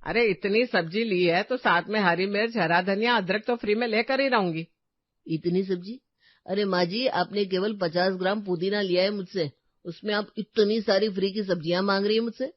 अरे इतनी सब्जी ली है तो साथ में हरी मिर्च, हरा धनिया, अदरक तो फ्री में लेकर ही रहूंगी। इतनी सब्जी? अरे माँ जी, आपने केवल 50 ग्राम पुदीना लिया है मुझसे, उसमें आप इतनी सारी फ्री की सब्जियां मांग रही है मुझसे।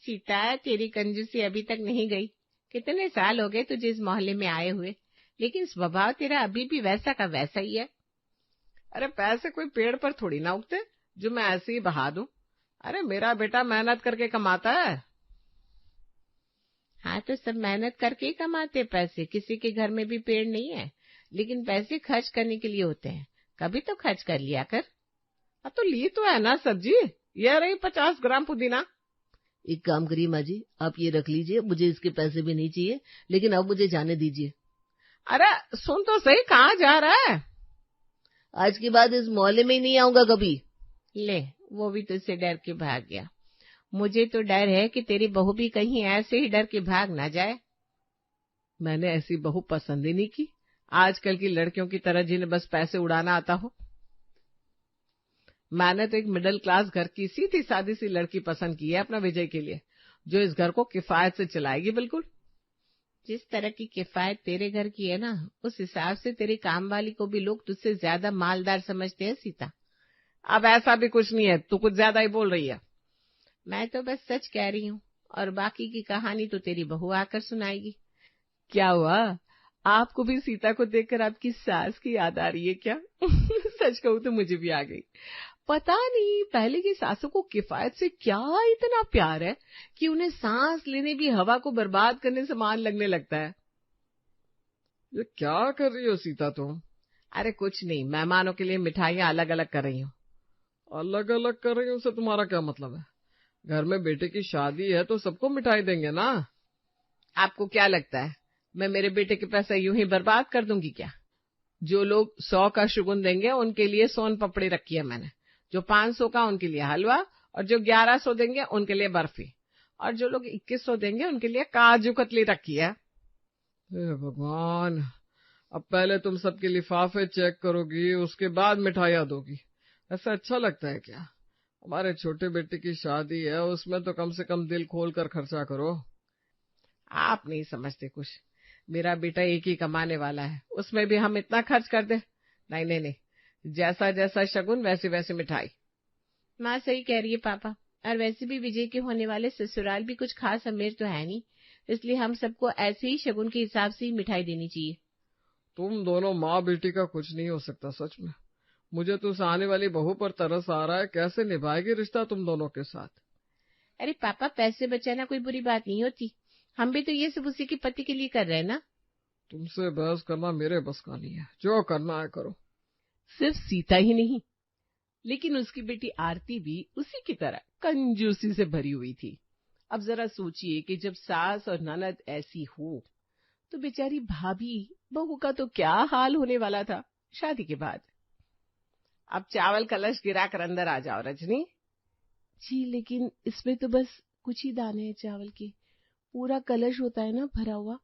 सीता, तेरी कंजूसी अभी तक नहीं गई। कितने साल हो गए तुझे इस मोहल्ले में आए हुए, लेकिन स्वभाव तेरा अभी भी वैसा का वैसा ही है। अरे पैसे कोई पेड़ पर थोड़ी ना उगते जो मैं ऐसे ही बहा दूं। अरे मेरा बेटा मेहनत करके कमाता है। हाँ, तो सब मेहनत करके ही कमाते पैसे, किसी के घर में भी पेड़ नहीं है, लेकिन पैसे खर्च करने के लिए होते हैं, कभी तो खर्च कर लिया कर। अब तो ली तो है ना सब्जी, ये रही 50 ग्राम पुदीना। एक काम करिए माँ जी, आप ये रख लीजिए, मुझे इसके पैसे भी नहीं चाहिए, लेकिन अब मुझे जाने दीजिए। अरे सुन तो सही, कहाँ जा रहा है? आज के बाद इस मोहल्ले में ही नहीं आऊंगा कभी। ले, वो भी तुझसे डर के भाग गया। मुझे तो डर है कि तेरी बहू भी कहीं ऐसे ही डर के भाग ना जाए। मैंने ऐसी बहू पसंद ही नहीं की, आजकल की लड़कियों की तरह जिन्हें बस पैसे उड़ाना आता हो। मैंने तो एक मिडिल क्लास घर की सीधी सादी सी लड़की पसंद की है अपना विजय के लिए, जो इस घर को किफायत से चलाएगी। बिल्कुल जिस तरह की किफायत तेरे घर की है ना, उस हिसाब से तेरी काम वाली को भी लोग तुझसे ज्यादा मालदार समझते हैं सीता। अब ऐसा भी कुछ नहीं है, तू कुछ ज्यादा ही बोल रही है। मैं तो बस सच कह रही हूँ, और बाकी की कहानी तो तेरी बहू आकर सुनाएगी। क्या हुआ, आपको भी सीता को देखकर आपकी सास की याद आ रही है क्या? सच कहूं तो मुझे भी आ गई। पता नहीं पहले की सासों को किफायत से क्या इतना प्यार है कि उन्हें सांस लेने भी हवा को बर्बाद करने समान लगने लगता है। ये क्या कर रही हो सीता तुम? अरे कुछ नहीं, मेहमानों के लिए मिठाइयाँ अलग अलग कर रही हूँ। अलग अलग कर रही हूँ से तुम्हारा क्या मतलब है? घर में बेटे की शादी है तो सबको मिठाई देंगे ना। आपको क्या लगता है मैं मेरे बेटे के पैसे यूं ही बर्बाद कर दूंगी क्या? जो लोग 100 का शगुन देंगे उनके लिए सोन पपड़ी रखी है मैंने, जो 500 का उनके लिए हलवा, और जो 1100 देंगे उनके लिए बर्फी, और जो लोग 2100 देंगे उनके लिए काजू कतली रखी है। हे भगवान, अब पहले तुम सबके लिफाफे चेक करोगी, उसके बाद मिठाइयाँ दोगी। ऐसा अच्छा लगता है क्या? हमारे छोटे बेटे की शादी है, उसमें तो कम से कम दिल खोल कर खर्चा करो। आप नहीं समझते कुछ, मेरा बेटा एक ही कमाने वाला है, उसमें भी हम इतना खर्च कर दे? नहीं नहीं नहीं, जैसा जैसा शगुन वैसी वैसी मिठाई। माँ सही कह रही है पापा, और वैसे भी विजय के होने वाले ससुराल भी कुछ खास अमीर तो है नहीं, इसलिए हम सबको ऐसे ही शगुन के हिसाब से ही मिठाई देनी चाहिए। तुम दोनों माँ बेटी का कुछ नहीं हो सकता सच में। मुझे तो उस आने वाली बहू पर तरस आ रहा है, कैसे निभाएगी रिश्ता तुम दोनों के साथ। अरे पापा, पैसे बचाना कोई बुरी बात नहीं होती, हम भी तो ये सब उसी के पति के लिए कर रहे हैं ना। तुमसे बहस करना मेरे बस का नहीं है, जो करना है करो। सिर्फ सीता ही नहीं, लेकिन उसकी बेटी आरती भी उसी की तरह कंजूसी से भरी हुई थी। अब जरा सोचिए कि जब सास और ननद ऐसी हो तो बेचारी भाभी बहू का तो क्या हाल होने वाला था शादी के बाद। अब चावल कलश गिरा कर अंदर आ जाओ रजनी। जी, लेकिन इसमें तो बस कुछ ही दाने हैं चावल के, पूरा कलश होता है ना भरा हुआ।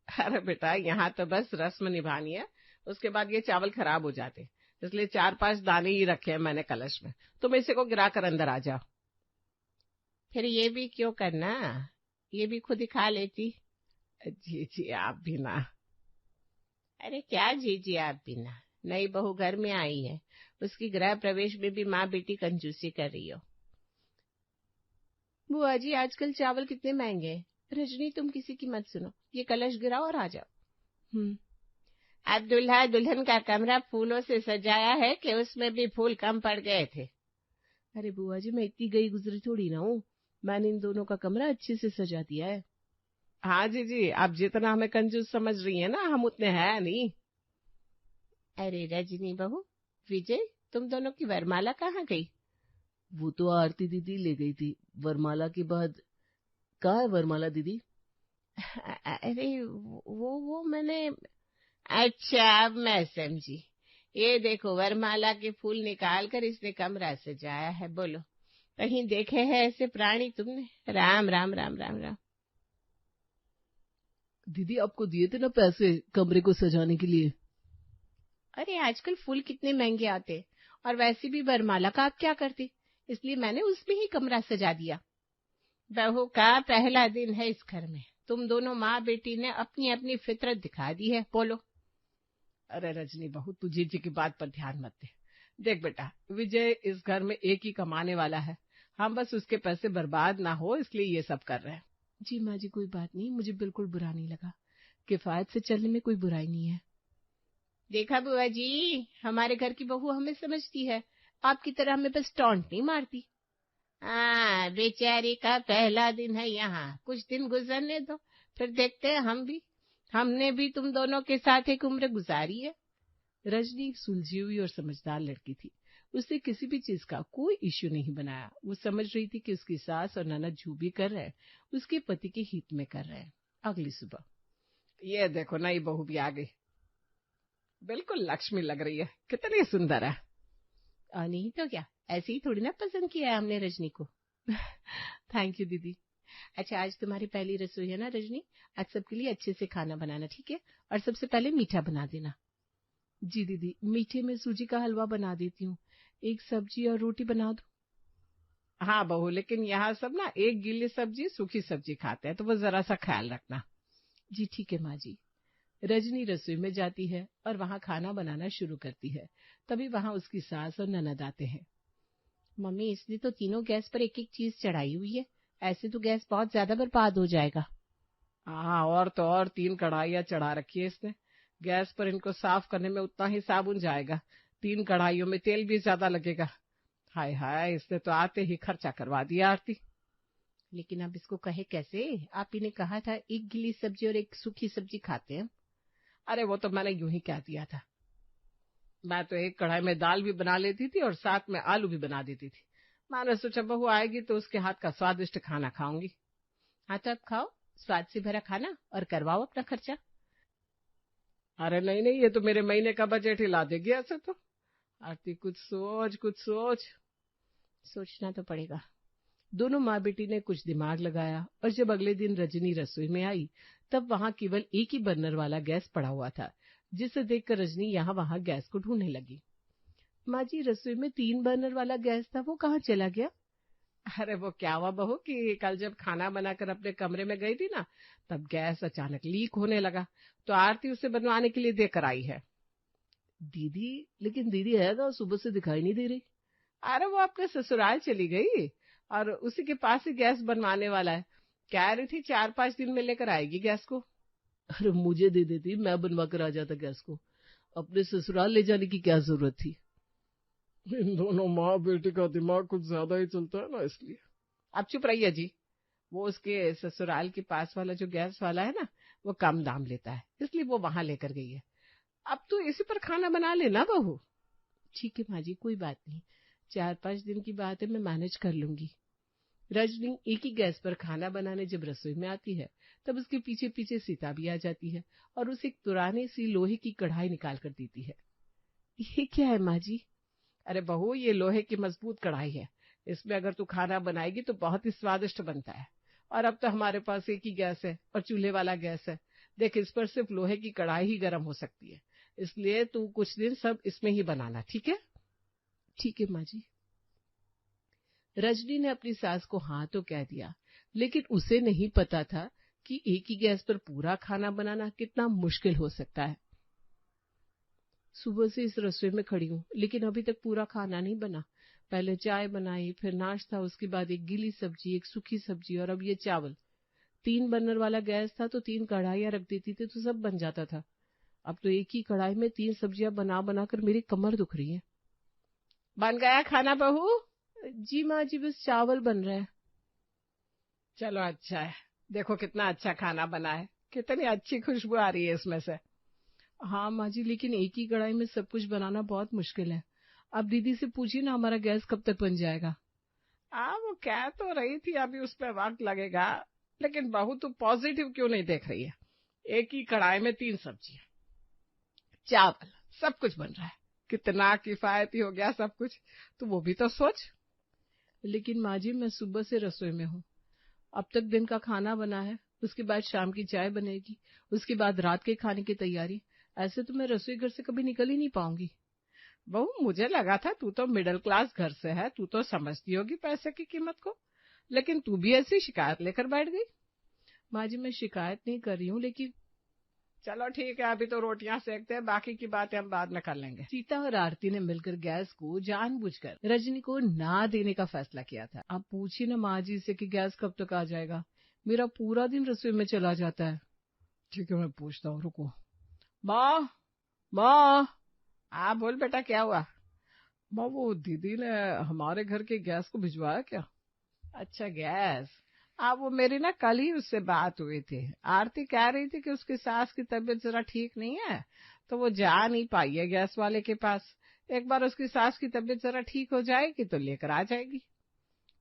अरे बेटा, यहाँ तो बस रस्म निभानी है, उसके बाद ये चावल खराब हो जाते, इसलिए 4-5 दाने ही रखे हैं मैंने कलश में। तुम इसे को गिरा कर अंदर आ जाओ। फिर ये भी क्यों करना, ये भी खुद ही खा लेती। जी जी आप भी ना। अरे क्या जी जी आप भी ना, नई बहू घर में आई है, उसकी गृह प्रवेश में भी माँ बेटी कंजूसी कर रही हो। बुआ जी, आजकल चावल कितने महंगे हैं। रजनी, तुम किसी की मत सुनो, ये कलश गिराओ और आ जाओ। अब दूल्हा दुल्हन का कमरा फूलों से सजाया है कि उसमें भी फूल कम पड़ गए थे। अरे बुआ जी, मैं इतनी गई गुजरी थोड़ी ना हूँ, मैंने इन दोनों का कमरा अच्छे से सजा दिया है। हाँ जी जी, आप जितना हमें कंजूस समझ रही हैं ना, हम उतने हैं नहीं। अरे रजनी बहू, विजय, तुम दोनों की वरमाला कहाँ गई? वो तो आरती दीदी ले गई थी, वरमाला के बाद। कहाँ है वरमाला दीदी? अरे वो मैंने, अच्छा अब मैं समझी। ये देखो, वरमाला के फूल निकाल कर इसने कमरा सजाया है। बोलो, कहीं देखे हैं ऐसे प्राणी तुमने? राम राम राम राम राम। दीदी, आपको दिए थे ना पैसे कमरे को सजाने के लिए। अरे आजकल फूल कितने महंगे आते, और वैसे भी वरमाला का आप क्या करती, इसलिए मैंने उसमें ही कमरा सजा दिया। बहू का पहला दिन है इस घर में, तुम दोनों माँ बेटी ने अपनी अपनी फितरत दिखा दी है। बोलो। अरे रजनी बहू, तू जीजी की बात पर ध्यान मत दे। देख बेटा, विजय इस घर में एक ही कमाने वाला है, हम बस उसके पैसे बर्बाद ना हो इसलिए ये सब कर रहे हैं। जी माँ जी, कोई बात नहीं, मुझे बिल्कुल बुरा नहीं लगा, किफायत से चलने में कोई बुराई नहीं है। देखा बुआ जी, हमारे घर की बहू हमें समझती है, आपकी तरह हमें बस टॉन्ट नहीं मारती। हाँ, बेचारी का पहला दिन है यहाँ, कुछ दिन गुजरने दो, फिर देखते हैं हम भी। हमने भी तुम दोनों के साथ एक उम्र गुजारी है। रजनी एक सुलझी हुई और समझदार लड़की थी, उसने किसी भी चीज का कोई इश्यू नहीं बनाया। वो समझ रही थी कि उसकी सास और ननद जो भी कर रहे हैं उसके पति के हित में कर रहे हैं। अगली सुबह, ये देखो नई बहू भी आ गई, बिल्कुल लक्ष्मी लग रही है, कितनी सुंदर है। नहीं तो क्या, ऐसे ही थोड़ी ना पसंद किया है हमने रजनी को। थैंक यू दीदी। अच्छा, आज तुम्हारी पहली रसोई है ना रजनी, आज सबके लिए अच्छे से खाना बनाना, ठीक है? और सबसे पहले मीठा बना देना। जी दीदी, मीठे में सूजी का हलवा बना देती हूँ, एक सब्जी और रोटी बना दो। हाँ बहू, लेकिन यहाँ सब ना एक गीली सब्जी सूखी सब्जी खाते हैं, तो वो जरा सा ख्याल रखना। जी ठीक है माँ जी। रजनी रसोई में जाती है और वहाँ खाना बनाना शुरू करती है। तभी वहाँ उसकी सास और ननद आते हैं। मम्मी, इसलिए तो तीनों गैस पर एक एक चीज चढ़ाई हुई है, ऐसे तो गैस बहुत ज्यादा बर्बाद हो जाएगा। हाँ, और तो और 3 कढ़ाइयाँ चढ़ा रखी है इसने, गैस पर इनको साफ करने में उतना ही साबुन जाएगा, 3 कढ़ाइयों में तेल भी ज्यादा लगेगा। हाय हाय, इसने तो आते ही खर्चा करवा दिया आरती। लेकिन अब इसको कहे कैसे? आप ही ने कहा था एक गीली सब्जी और एक सूखी सब्जी खाते हैं। अरे वो तो मैंने यूं ही कह दिया था, मैं तो एक कढ़ाई में दाल भी बना लेती थी और साथ में आलू भी बना देती थी। मैंने सोचा बहू आएगी तो उसके हाथ का स्वादिष्ट खाना खाऊंगी। हाँ तो अब खाओ स्वाद से भरा खाना और करवाओ अपना खर्चा। अरे नहीं नहीं, ये तो मेरे महीने का बजट हिला देगी ऐसे तो। आरती कुछ सोच कुछ सोच। सोचना तो पड़ेगा। दोनों माँ बेटी ने कुछ दिमाग लगाया और जब अगले दिन रजनी रसोई में आई तब वहाँ केवल एक ही बर्नर वाला गैस पड़ा हुआ था, जिसे देखकर रजनी यहाँ वहाँ गैस को ढूंढने लगी। माँ जी, रसोई में 3 बर्नर वाला गैस था, वो कहाँ चला गया? अरे वो क्या हुआ बहू कि कल जब खाना बनाकर अपने कमरे में गई थी ना, तब गैस अचानक लीक होने लगा, तो आरती उसे बनवाने के लिए देकर आई है। दीदी, लेकिन दीदी है ना, सुबह से दिखाई नहीं दे रही। अरे वो अपने ससुराल चली गई और उसी के पास ही गैस बनवाने वाला है, कह रही थी 4-5 दिन में लेकर आएगी गैस को। अरे मुझे दे देती, मैं बनवा कर आ जाता गैस को, अपने ससुराल ले जाने की क्या जरूरत थी। इन दोनों माँ बेटी का दिमाग कुछ ज्यादा ही चलता है ना, इसलिए। अब चुप रहिए जी, वो उसके ससुराल के पास वाला जो गैस वाला है ना, वो कम दाम लेता है, इसलिए वो वहां लेकर गई है। अब तो इसी पर खाना बना लेना बहू। ठीक है माँ जी, कोई बात नहीं, 4-5 दिन की बात है, मैं मैनेज कर लूंगी। रजनी एक ही गैस पर खाना बनाने जब रसोई में आती है तब उसके पीछे पीछे सीता भी आ जाती है और उसे एक पुरानी सी लोहे की कढ़ाई निकाल कर देती है। ये क्या है माँ जी? अरे बहू, ये लोहे की मजबूत कढ़ाई है, इसमें अगर तू खाना बनाएगी तो बहुत ही स्वादिष्ट बनता है। और अब तो हमारे पास एक ही गैस है और चूल्हे वाला गैस है, देख इस पर सिर्फ लोहे की कढ़ाई ही गर्म हो सकती है, इसलिए तू कुछ दिन सब इसमें ही बनाना, ठीक है? ठीक है माँ जी। रजनी ने अपनी सास को हाँ तो कह दिया, लेकिन उसे नहीं पता था कि एक ही गैस पर पूरा खाना बनाना कितना मुश्किल हो सकता है। सुबह से इस रसोई में खड़ी हूँ, लेकिन अभी तक पूरा खाना नहीं बना। पहले चाय बनाई, फिर नाश्ता, उसके बाद एक गीली सब्जी, एक सूखी सब्जी और अब ये चावल। 3 बर्नर वाला गैस था तो 3 कढ़ाइयाँ रख देती थी तो सब बन जाता था। अब तो एक ही कढ़ाई में 3 सब्जियां बना बनाकर मेरी कमर दुख रही है। बन गया खाना बहू? जी माँ जी, बस चावल बन रहा है। चलो अच्छा है, देखो कितना अच्छा खाना बना है, कितनी अच्छी खुशबू आ रही है इसमें से। हाँ माँ जी, लेकिन एक ही कढ़ाई में सब कुछ बनाना बहुत मुश्किल है। अब दीदी से पूछिए ना, हमारा गैस कब तक बन जाएगा। वो कह तो रही थी अभी उस पर वक्त लगेगा, लेकिन बहू तू पॉजिटिव क्यों नहीं देख रही है? एक ही कढ़ाई में 3 सब्जियां, चावल, सब कुछ बन रहा है, कितना किफायती हो गया सब कुछ, तो वो भी तो सोच। लेकिन माँ जी, मैं सुबह से रसोई में हूँ, अब तक दिन का खाना बना है, उसके बाद शाम की चाय बनेगी, उसके बाद रात के खाने की तैयारी। ऐसे तो मैं रसोई घर से कभी निकल ही नहीं पाऊंगी। बहू मुझे लगा था तू तो मिडिल क्लास घर से है, तू तो समझती होगी पैसे की कीमत को, लेकिन तू भी ऐसी शिकायत लेकर बैठ गई। माँ जी, मैं शिकायत नहीं कर रही हूँ, लेकिन चलो ठीक है, अभी तो रोटियां सेकते हैं, बाकी की बातें हम बाद में कर लेंगे। सीता और आरती ने मिलकर गैस को जानबूझकर रजनी को ना देने का फैसला किया था। आप पूछिए ना माँ जी से कि गैस कब तक आ जाएगा, मेरा पूरा दिन रसोई में चला जाता है। ठीक है, मैं पूछता हूँ, रुको। माँ, माँ। हाँ बोल बेटा, क्या हुआ? माँ, वो दीदी ने हमारे घर के गैस को भिजवाया क्या? अच्छा, गैस। वो मेरी ना कल ही उससे बात हुई थी। आरती कह रही थी कि उसकी सास की तबीयत जरा ठीक नहीं है, तो वो जा नहीं पाई है गैस वाले के पास। एक बार उसकी सास की तबीयत जरा ठीक हो जाएगी तो लेकर आ जाएगी।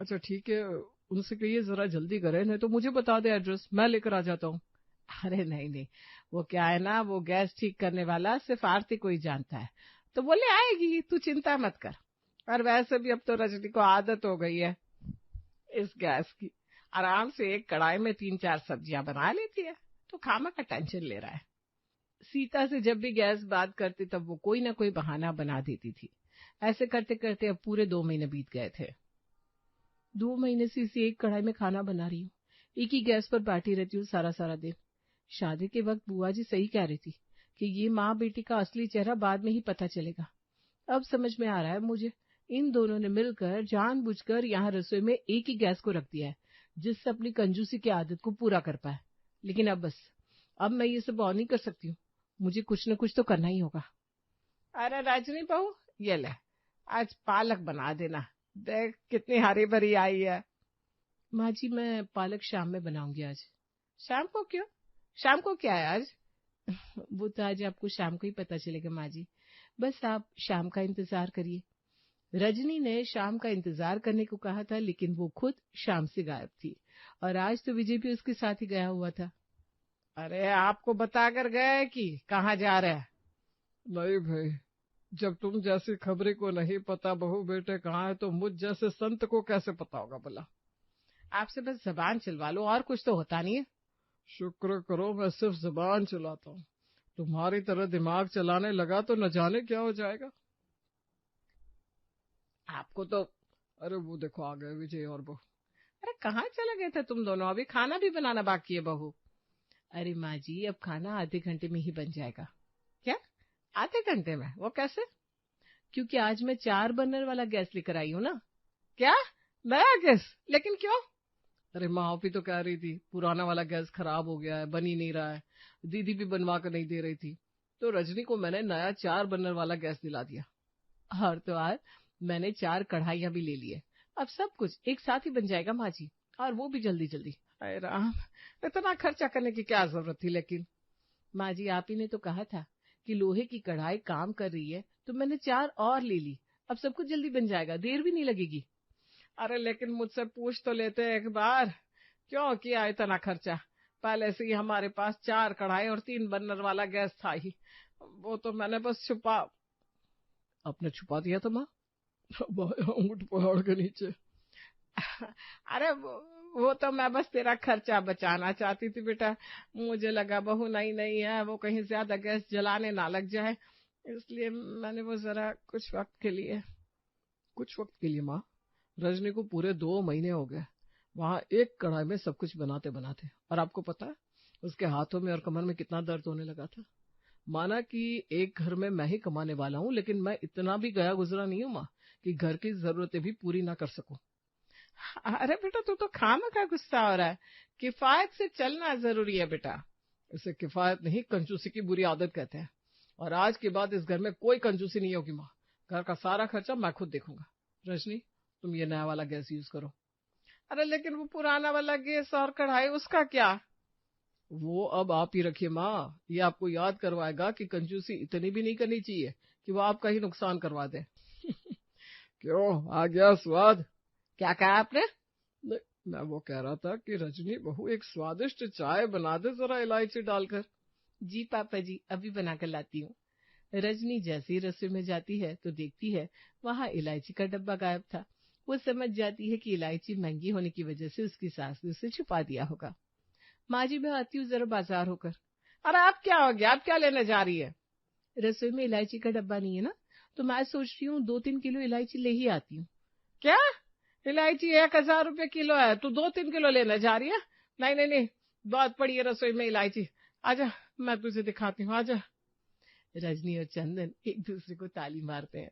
अच्छा ठीक है, उनसे कहिए जरा जल्दी करें, नहीं तो मुझे बता दे एड्रेस, मैं लेकर आ जाता हूँ। अरे नहीं नहीं, वो क्या है ना, वो गैस ठीक करने वाला सिर्फ आरती को ही जानता है, तो वो ले आएगी, तू चिंता मत कर। और वैसे भी अब तो रजनी को आदत हो गई है इस गैस की, आराम से एक कढ़ाई में 3-4 सब्जियां बना लेती है, तो खामा का टेंशन ले रहा है। सीता से जब भी गैस बात करती तब वो कोई ना कोई बहाना बना देती थी। ऐसे करते करते अब पूरे 2 महीने बीत गए थे। 2 महीने से इसी एक कढ़ाई में खाना बना रही हूँ, एक ही गैस पर बैठी रहती हूँ सारा सारा दिन। शादी के वक्त बुआ जी सही कह रही थी कि ये माँ बेटी का असली चेहरा बाद में ही पता चलेगा। अब समझ में आ रहा है मुझे, इन दोनों ने मिलकर जानबूझकर यहाँ रसोई में एक ही गैस को रख दिया है, जिससे अपनी कंजूसी की आदत को पूरा कर पाए। लेकिन अब बस, अब मैं ये सब और नहीं कर सकती हूँ, मुझे कुछ न कुछ तो करना ही होगा। अरे रजनी बहू, ये ले, आज पालक बना देना, देख कितनी हरी भरी आई है। माँ जी, मैं पालक शाम में बनाऊंगी आज। शाम को क्यों? शाम को क्या है आज? वो तो आज आपको शाम को ही पता चलेगा माँ जी, बस आप शाम का इंतजार करिए। रजनी ने शाम का इंतजार करने को कहा था, लेकिन वो खुद शाम से गायब थी, और आज तो विजय भी उसके साथ ही गया हुआ था। अरे आपको बताकर गए कि कहाँ जा रहे हैं? नहीं भाई, जब तुम जैसी खबरी को नहीं पता बहू बेटे कहाँ है, तो मुझ जैसे संत को कैसे पता होगा भला? आपसे बस जबान चलवा लो, और कुछ तो होता नहीं है। शुक्र करो मैं सिर्फ जबान चलाता हूँ, तुम्हारी तरह दिमाग चलाने लगा तो न जाने क्या हो जाएगा। आपको तो, अरे वो देखो आ गए विजय और बहू। अरे कहाँ चले गए थे तुम दोनों? अभी खाना भी बनाना बाकी है बहू। अरे माँ जी, अब खाना आधे घंटे में ही बन जाएगा। क्या आधे घंटे में? वो कैसे? क्योंकि आज मैं 4 बर्नर वाला गैस लेकर आई हूँ ना। क्या नया गैस? लेकिन क्यों? अरे माँ भी तो कह रही थी पुराना वाला गैस खराब हो गया है, बन ही नहीं रहा है, दीदी भी बनवा कर नहीं दे रही थी, तो रजनी को मैंने नया 4 बर्नर वाला गैस दिला दिया। और तो आज मैंने 4 कढ़ाइयां भी ले ली है, अब सब कुछ एक साथ ही बन जाएगा माँ जी, और वो भी जल्दी जल्दी। अरे राम, इतना खर्चा करने की क्या जरूरत थी? लेकिन माँ जी, आप ही ने तो कहा था कि लोहे की कढ़ाई काम कर रही है, तो मैंने 4 और ले ली, अब सब कुछ जल्दी बन जाएगा, देर भी नहीं लगेगी। अरे लेकिन मुझसे पूछ तो लेते एक बार, क्यों किया इतना खर्चा? पहले से ही हमारे पास 4 कढ़ाई और 3 बर्नर वाला गैस था ही, वो तो मैंने बस छुपा। आपने छुपा दिया था माँ? ऊंट पहाड़ के नीचे। अरे वो तो मैं बस तेरा खर्चा बचाना चाहती थी बेटा, मुझे लगा बहू नहीं नहीं है, वो कहीं ज्यादा गैस जलाने ना लग जाए, इसलिए मैंने वो जरा कुछ वक्त के लिए। कुछ वक्त के लिए माँ? रजनी को पूरे 2 महीने हो गए वहां एक कढ़ाई में सब कुछ बनाते बनाते, और आपको पता है उसके हाथों में और कमर में कितना दर्द होने लगा था। माना कि एक घर में मैं ही कमाने वाला हूँ, लेकिन मैं इतना भी गया गुजरा नहीं हूँ माँ कि घर की जरूरतें भी पूरी ना कर सकूं। अरे बेटा, तू तो खामखा गुस्सा हो रहा है, किफायत से चलना जरूरी है बेटा। इसे किफायत नहीं, कंजूसी की बुरी आदत कहते हैं, और आज के बाद इस घर में कोई कंजूसी नहीं होगी माँ, घर का सारा खर्चा मैं खुद देखूंगा। रजनी, तुम ये नया वाला गैस यूज करो। अरे लेकिन वो पुराना वाला गैस और कढ़ाई, उसका क्या? वो अब आप ही रखिए माँ, ये आपको याद करवाएगा कि कंजूसी इतनी भी नहीं करनी चाहिए कि वो आपका ही नुकसान करवा दे। क्यों, आ गया स्वाद? क्या कहा आपने? मैं वो कह रहा था कि रजनी बहू एक स्वादिष्ट चाय बना दे जरा इलायची डालकर। जी पापा जी, अभी बनाकर लाती हूँ। रजनी जैसे ही रसोई में जाती है तो देखती है वहां इलायची का डब्बा गायब था। वो समझ जाती है कि इलायची महंगी होने की वजह से उसकी सास ने उसे छुपा दिया होगा। माँ जी, मैं आती हूँ जरा बाजार होकर। अरे आप क्या हो गया, आप क्या लेने जा रही है? रसोई में इलायची का डब्बा नहीं है ना, तो मैं सोच रही हूँ 2-3 किलो इलायची ले ही आती हूँ। क्या इलायची 1000 रुपए किलो है, तू 2-3 किलो लेने जा रही है? नहीं नहीं नहीं, बहुत पड़ी है रसोई में इलायची, आजा मैं तुझे दिखाती हूँ, आजा। रजनी और चंदन एक दूसरे को ताली मारते हैं।